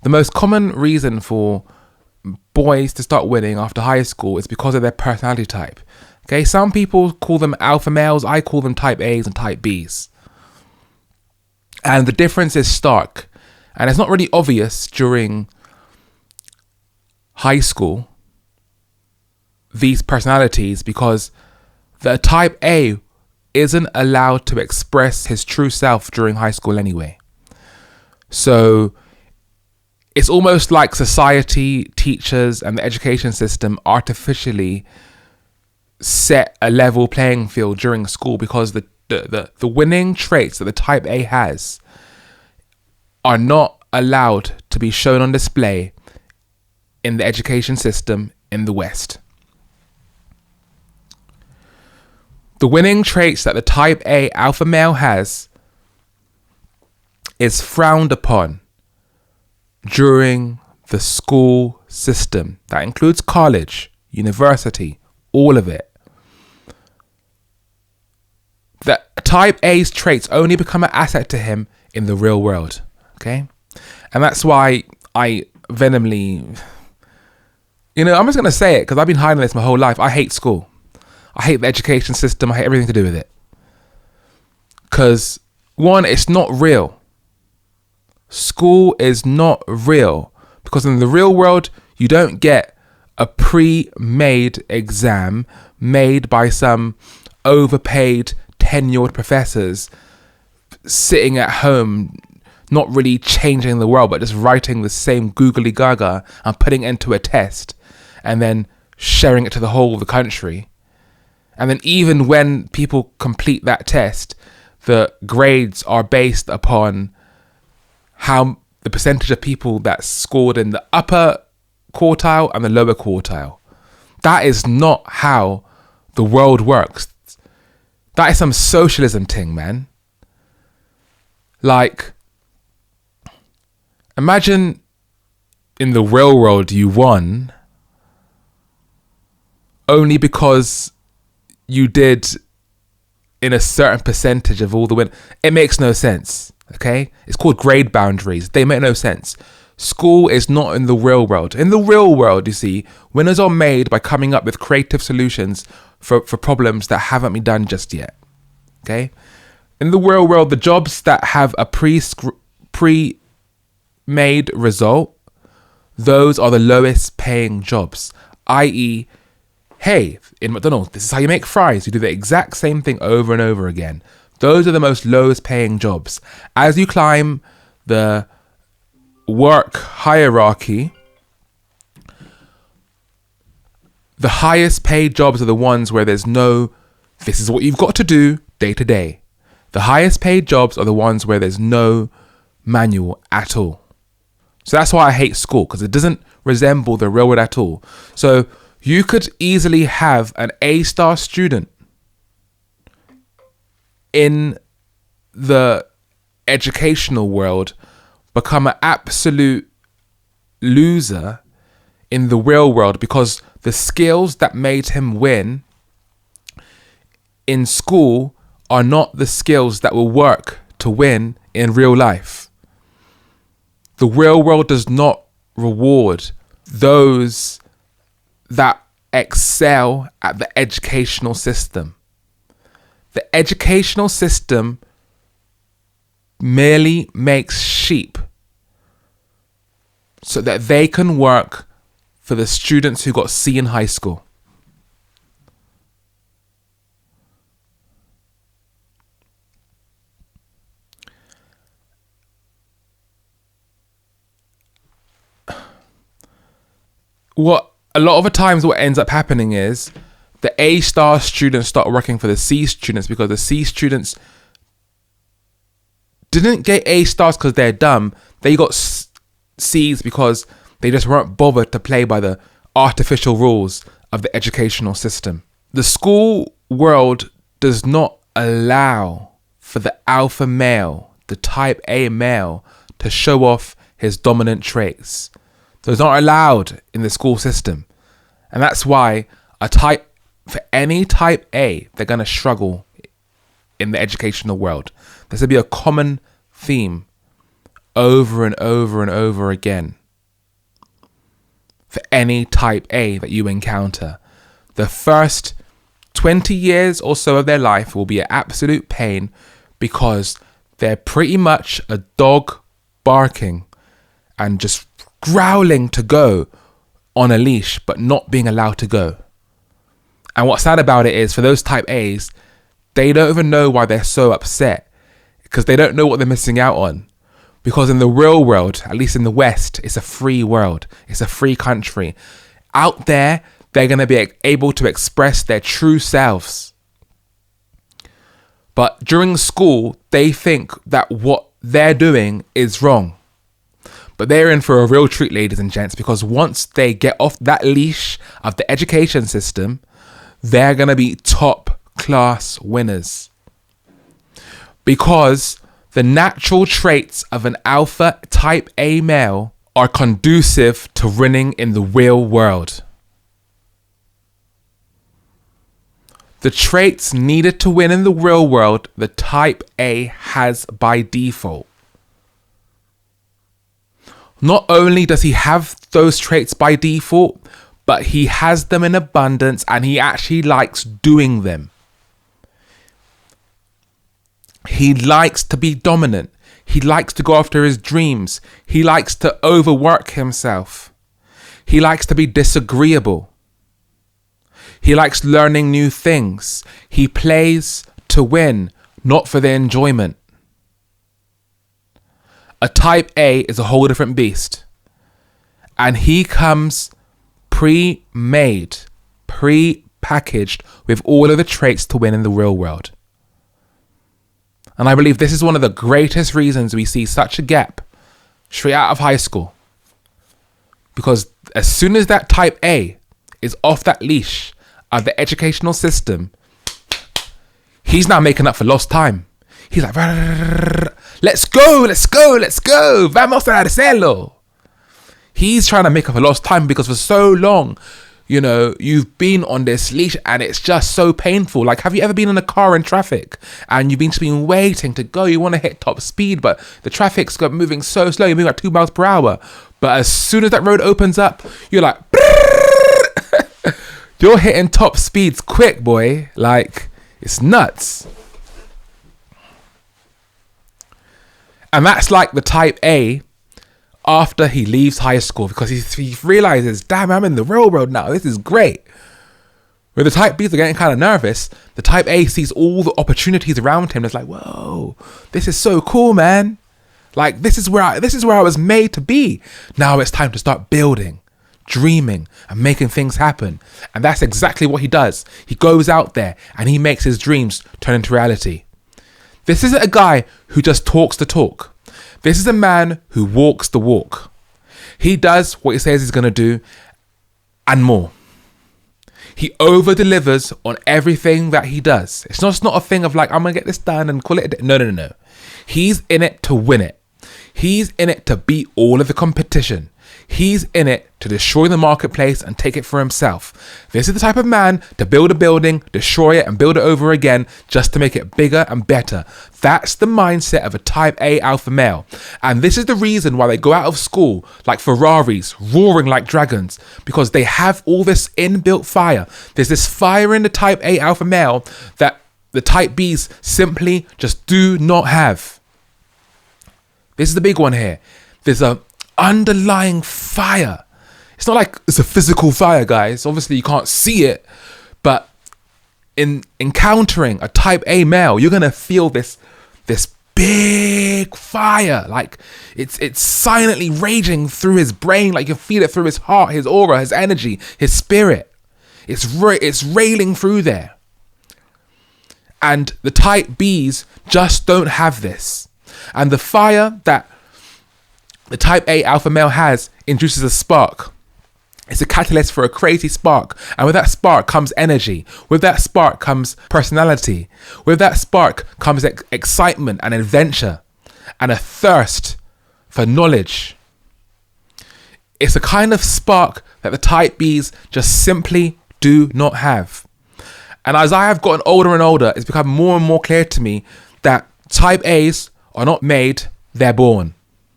The most common reason for boys to start winning after high school is because of their personality type. Okay, some people call them alpha males. I call them type A's and type B's. And the difference is stark. And it's not really obvious during high school, these personalities, because the type A isn't allowed to express his true self during high school anyway. So it's almost like society, teachers, and the education system artificially set a level playing field during school, because the winning traits that the type A has are not allowed to be shown on display in the education system in the West. The winning traits that the type A alpha male has is frowned upon during the school system. That includes college, university, all of it. The type A's traits only become an asset to him in the real world. Okay? And that's why I venomly, I'm just going to say it because I've been hiding this my whole life. I hate school. I hate the education system. I hate everything to do with it. Because, one, it's not real. School is not real. Because in the real world, you don't get a pre-made exam made by some overpaid 10-year-old professors sitting at home, not really changing the world, but just writing the same googly gaga and putting it into a test and then sharing it to the whole of the country. And then even when people complete that test, the grades are based upon how the percentage of people that scored in the upper quartile and the lower quartile. That is not how the world works. That is some socialism thing, man. Like, imagine in the real world you won only because you did in a certain percentage of all the win. It makes no sense, okay? It's called grade boundaries. They make no sense. School is not in the real world. In the real world, you see, winners are made by coming up with creative solutions for problems that haven't been done just yet, okay? In the real world, the jobs that have a pre-made result, those are the lowest paying jobs, i.e., hey, in McDonald's, this is how you make fries. You do the exact same thing over and over again. Those are the most lowest paying jobs. As you climb the work hierarchy, the highest paid jobs are the ones where there's no, this is what you've got to do day to day. The highest paid jobs are the ones where there's no manual at all. So that's why I hate school, because it doesn't resemble the real world at all. So you could easily have an A-star student in the educational world become an absolute loser in the real world, because the skills that made him win in school are not the skills that will work to win in real life. The real world does not reward those that excel at the educational system. The educational system merely makes sheep so that they can work for the students who got C in high school. A lot of the times what ends up happening is the A-star students start working for the C students, because the C students didn't get A-stars because they're dumb. They got C's because they just weren't bothered to play by the artificial rules of the educational system. The school world does not allow for the alpha male, the type A male, to show off his dominant traits. Those aren't allowed in the school system. And that's why for any type A, they're going to struggle in the educational world. This will be a common theme over and over and over again. For any type A that you encounter, the first 20 years or so of their life will be an absolute pain because they're pretty much a dog barking and just growling to go on a leash, but not being allowed to go. And what's sad about it is, for those type A's, they don't even know why they're so upset, because they don't know what they're missing out on. Because in the real world, at least in the West, it's a free world. It's a free country. Out there, they're going to be able to express their true selves. But during school, they think that what they're doing is wrong. But they're in for a real treat, ladies and gents, because once they get off that leash of the education system, they're going to be top class winners. Because the natural traits of an alpha type A male are conducive to winning in the real world. The traits needed to win in the real world, the type A has by default. Not only does he have those traits by default, but he has them in abundance and he actually likes doing them. He likes to be dominant. He likes to go after his dreams. He likes to overwork himself. He likes to be disagreeable. He likes learning new things. He plays to win, not for the enjoyment. A type A is a whole different beast. And he comes pre-made, pre-packaged with all of the traits to win in the real world. And I believe this is one of the greatest reasons we see such a gap straight out of high school. Because as soon as that type A is off that leash of the educational system, he's now making up for lost time. He's like, let's go, vamos a hacerlo. He's trying to make up for lost time because for so long, you know, you've been on this leash and it's just so painful. Like, have you ever been in a car in traffic and you've been waiting to go? You want to hit top speed, but the traffic's got moving so slow. You're moving at 2 miles per hour. But as soon as that road opens up, you're like, you're hitting top speeds quick, boy. Like, it's nuts. And that's like the type A after he leaves high school, because he realizes, damn, I'm in the real world now. This is great. Where the type B's are getting kind of nervous, the type A sees all the opportunities around him. It's like, whoa, this is so cool, man. Like, this is where I was made to be. Now it's time to start building, dreaming, and making things happen. And that's exactly what he does. He goes out there and he makes his dreams turn into reality. This isn't a guy who just talks the talk. This is a man who walks the walk. He does what he says he's going to do and more. He over-delivers on everything that he does. It's not a thing of like, I'm going to get this done and call it a day. No. He's in it to win it. He's in it to beat all of the competition. He's in it to destroy the marketplace and take it for himself. This is the type of man to build a building, destroy it and build it over again just to make it bigger and better. That's the mindset of a type A alpha male. And this is the reason why they go out of school like Ferraris, roaring like dragons, because they have all this inbuilt fire. There's this fire in the type A alpha male that the type Bs simply just do not have. This is the big one here. There's a underlying fire. It's not like it's a physical fire, guys. Obviously you can't see it, but in encountering a type A male, you're gonna feel this big fire. Like it's silently raging through his brain. Like you feel it through his heart, his aura, his energy, his spirit. It's railing through there. And the type Bs just don't have this. And the fire that the type A alpha male has induces a spark. It's a catalyst for a crazy spark. And with that spark comes energy. With that spark comes personality. With that spark comes excitement and adventure and a thirst for knowledge. It's a kind of spark that the type Bs just simply do not have. And as I have gotten older and older, it's become more and more clear to me that type As are not made, they're born.